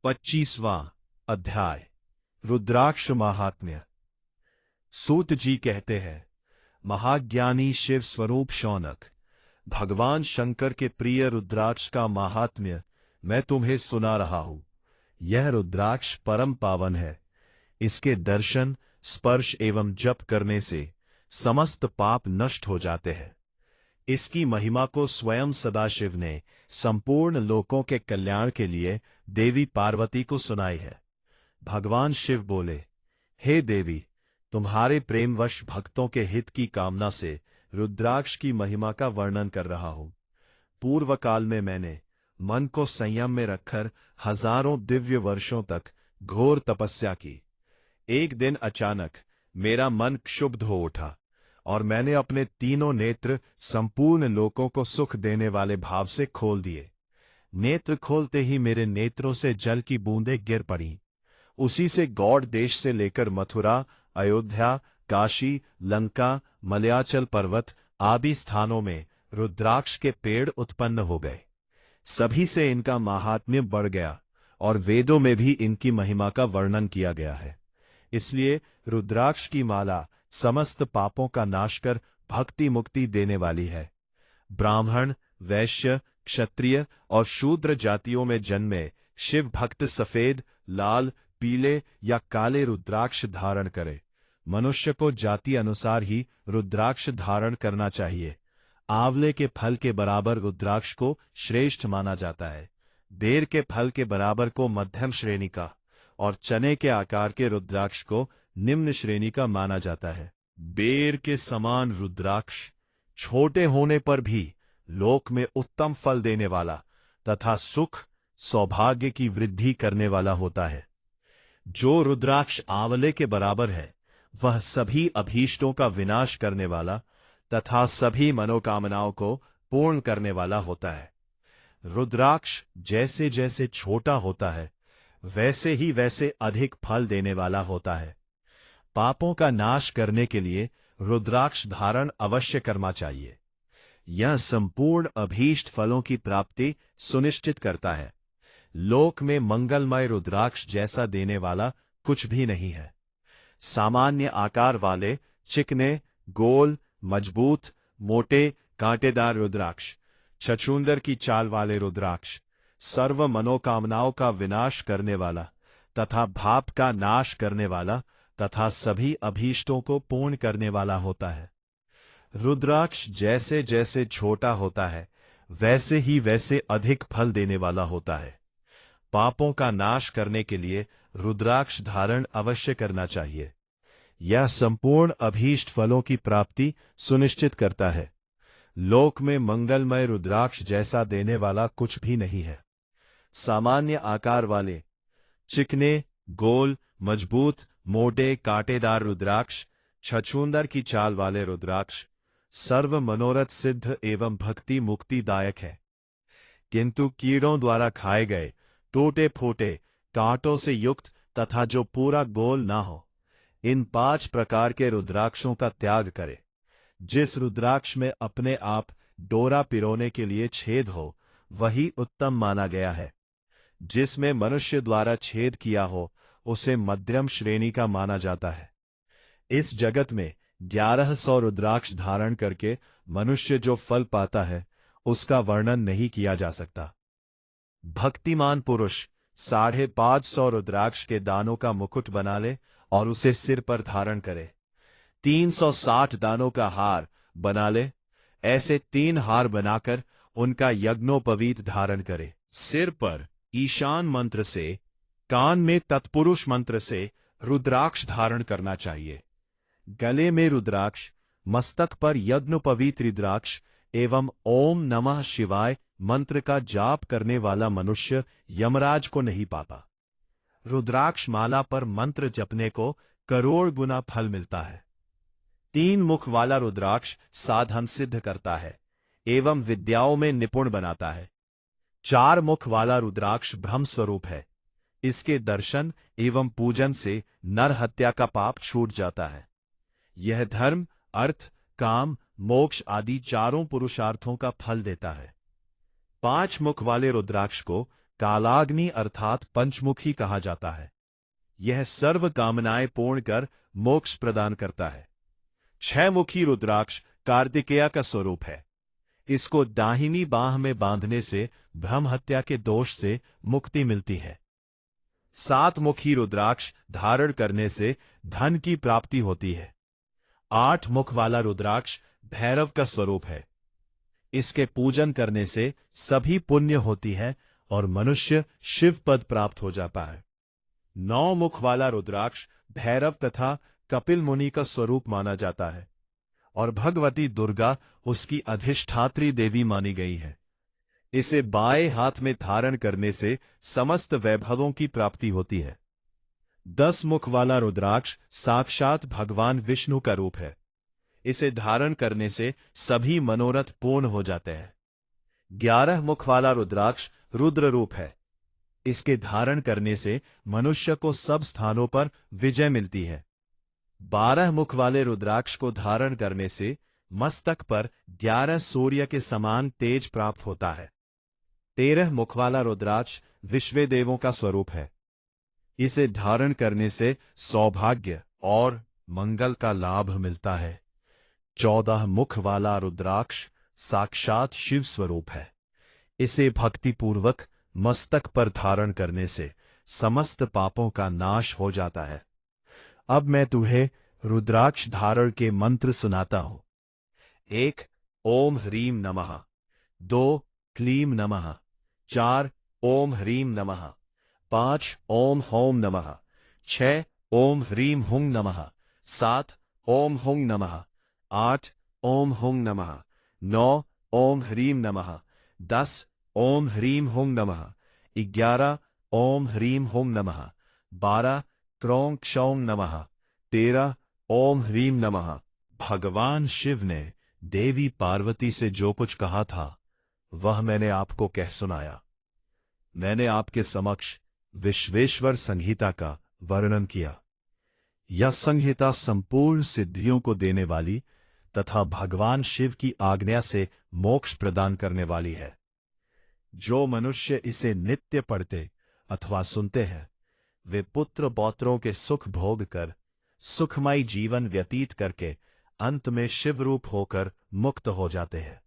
25वां अध्याय रुद्राक्ष महात्म्य। सूत जी कहते हैं, महाज्ञानी शिव स्वरूप शौनक, भगवान शंकर के प्रिय रुद्राक्ष का महात्म्य मैं तुम्हें सुना रहा हूं। यह रुद्राक्ष परम पावन है। इसके दर्शन, स्पर्श एवं जप करने से समस्त पाप नष्ट हो जाते हैं। इसकी महिमा को स्वयं सदाशिव ने संपूर्ण लोकों के कल्याण के लिए देवी पार्वती को सुनाई है। भगवान शिव बोले, हे देवी, तुम्हारे प्रेमवश भक्तों के हित की कामना से रुद्राक्ष की महिमा का वर्णन कर रहा हूं। पूर्व काल में मैंने मन को संयम में रखकर हजारों दिव्य वर्षों तक घोर तपस्या की। एक दिन अचानक मेरा मन क्षुब्ध हो उठा और मैंने अपने तीनों नेत्र संपूर्ण लोकों को सुख देने वाले भाव से खोल दिए। नेत्र खोलते ही मेरे नेत्रों से जल की बूंदें गिर पड़ीं। उसी से गौड़ देश से लेकर मथुरा, अयोध्या, काशी, लंका, मलयाचल पर्वत आदि स्थानों में रुद्राक्ष के पेड़ उत्पन्न हो गए। सभी से इनका महात्म्य बढ़ गया और वेदों में भी इनकी महिमा का वर्णन किया गया है। इसलिए रुद्राक्ष की माला समस्त पापों का नाश कर भक्ति मुक्ति देने वाली है। ब्राह्मण, वैश्य, क्षत्रिय और शूद्र जातियों में जन्मे शिव भक्त सफेद, लाल, पीले या काले रुद्राक्ष धारण करे। मनुष्य को जाति अनुसार ही रुद्राक्ष धारण करना चाहिए। आंवले के फल के बराबर रुद्राक्ष को श्रेष्ठ माना जाता है। बेर के फल के बराबर को मध्यम श्रेणी का और चने के आकार के रुद्राक्ष को निम्न श्रेणी का माना जाता है। बेर के समान रुद्राक्ष छोटे होने पर भी लोक में उत्तम फल देने वाला तथा सुख, सौभाग्य की वृद्धि करने वाला होता है। जो रुद्राक्ष आंवले के बराबर है, वह सभी अभीष्टों का विनाश करने वाला तथा सभी मनोकामनाओं को पूर्ण करने वाला होता है। रुद्राक्ष जैसे जैसे छोटा होता है, वैसे ही वैसे अधिक फल देने वाला होता है। पापों का नाश करने के लिए रुद्राक्ष धारण अवश्य करना चाहिए। यह संपूर्ण अभीष्ट फलों की प्राप्ति सुनिश्चित करता है। लोक में मंगलमय रुद्राक्ष जैसा देने वाला कुछ भी नहीं है। सामान्य आकार वाले, चिकने, गोल, मजबूत, मोटे, कांटेदार रुद्राक्ष, छछूंदर की चाल वाले रुद्राक्ष, सर्व मनोकामनाओं का विनाश करने वाला तथा भाप का नाश करने वाला तथा सभी अभीष्टों को पूर्ण करने वाला होता है। रुद्राक्ष जैसे जैसे छोटा होता है, वैसे ही वैसे अधिक फल देने वाला होता है। पापों का नाश करने के लिए रुद्राक्ष धारण अवश्य करना चाहिए। यह संपूर्ण अभीष्ट फलों की प्राप्ति सुनिश्चित करता है। लोक में मंगलमय रुद्राक्ष जैसा देने वाला कुछ भी नहीं है। सामान्य आकार वाले, चिकने, गोल, मजबूत, मोटे, कांटेदार रुद्राक्ष, छछूंदर की चाल वाले रुद्राक्ष सर्व मनोरथ सिद्ध एवं भक्ति मुक्तिदायक है। किंतु कीड़ों द्वारा खाए गए, टूटे फूटे, कांटों से युक्त तथा जो पूरा गोल ना हो, इन 5 प्रकार के रुद्राक्षों का त्याग करे। जिस रुद्राक्ष में अपने आप डोरा पिरोने के लिए छेद हो, वही उत्तम माना गया है। जिसमें मनुष्य द्वारा छेद किया हो, उसे मध्यम श्रेणी का माना जाता है। इस जगत में 1100 रुद्राक्ष धारण करके मनुष्य जो फल पाता है, उसका वर्णन नहीं किया जा सकता। भक्तिमान पुरुष 550 रुद्राक्ष के दानों का मुकुट बना ले और उसे सिर पर धारण करे। 360 दानों का हार बना ले। ऐसे 3 हार बनाकर उनका यज्ञोपवीत धारण करे। सिर पर ईशान मंत्र से, कान में तत्पुरुष मंत्र से रुद्राक्ष धारण करना चाहिए। गले में रुद्राक्ष, मस्तक पर यज्ञोपवीत रुद्राक्ष एवं ओम नमः शिवाय मंत्र का जाप करने वाला मनुष्य यमराज को नहीं पाता। रुद्राक्ष माला पर मंत्र जपने को करोड़ गुना फल मिलता है। 3 मुख वाला रुद्राक्ष साधन सिद्ध करता है एवं विद्याओं में निपुण बनाता है। 4 मुख वाला रुद्राक्ष ब्रह्म स्वरूप है। इसके दर्शन एवं पूजन से नर हत्या का पाप छूट जाता है। यह धर्म, अर्थ, काम, मोक्ष आदि 4 पुरुषार्थों का फल देता है। 5 मुख वाले रुद्राक्ष को कालाग्नि अर्थात पंचमुखी कहा जाता है। यह सर्व कामनाएं पूर्ण कर मोक्ष प्रदान करता है। 6 मुखी रुद्राक्ष कार्तिकेय का स्वरूप है। इसको दाहिनी बाह में बांधने से ब्रह्म हत्या के दोष से मुक्ति मिलती है। 7 मुखी रुद्राक्ष धारण करने से धन की प्राप्ति होती है। 8 मुख वाला रुद्राक्ष भैरव का स्वरूप है। इसके पूजन करने से सभी पुण्य होती है और मनुष्य शिव पद प्राप्त हो जाता है। 9 मुख वाला रुद्राक्ष भैरव तथा कपिल मुनि का स्वरूप माना जाता है और भगवती दुर्गा उसकी अधिष्ठात्री देवी मानी गई है। इसे बाएं हाथ में धारण करने से समस्त वैभवों की प्राप्ति होती है। 10 मुख वाला रुद्राक्ष साक्षात भगवान विष्णु का रूप है। इसे धारण करने से सभी मनोरथ पूर्ण हो जाते हैं। 11 मुख वाला रुद्राक्ष रुद्र रूप है। इसके धारण करने से मनुष्य को सब स्थानों पर विजय मिलती है। 12 मुख वाले रुद्राक्ष को धारण करने से मस्तक पर 11 सूर्य के समान तेज प्राप्त होता है। 13 मुख वाला रुद्राक्ष विश्व देवों का स्वरूप है। इसे धारण करने से सौभाग्य और मंगल का लाभ मिलता है। 14 मुख वाला रुद्राक्ष साक्षात शिव स्वरूप है। इसे भक्तिपूर्वक मस्तक पर धारण करने से समस्त पापों का नाश हो जाता है। अब मैं तुम्हें रुद्राक्ष धारण के मंत्र सुनाता हूं। 1 ओम ह्रीम नमः, 2 क्लीम नमः, 4 ओम ह्रीम नमः, 5 ओम होम नमः, 6 ओम ह्रीम हुं नमः, 7 ओम हुं नमः, 8 ओम हुं नमः, 9 ओम ह्रीम नमः, 10 ओम ह्रीम हुं नमः, 11 ओम ह्रीम हुं नमः, 12 क्रों क्षौं नमः, 13 ओम ह्रीम नमः। भगवान शिव ने देवी पार्वती से जो कुछ कहा था वह मैंने आपको कह सुनाया। मैंने आपके समक्ष विश्वेश्वर संहिता का वर्णन किया। यह संहिता संपूर्ण सिद्धियों को देने वाली तथा भगवान शिव की आज्ञा से मोक्ष प्रदान करने वाली है। जो मनुष्य इसे नित्य पढ़ते अथवा सुनते हैं वे पुत्र पौत्रों के सुख भोग कर सुखमयी जीवन व्यतीत करके अंत में शिवरूप होकर मुक्त हो जाते हैं।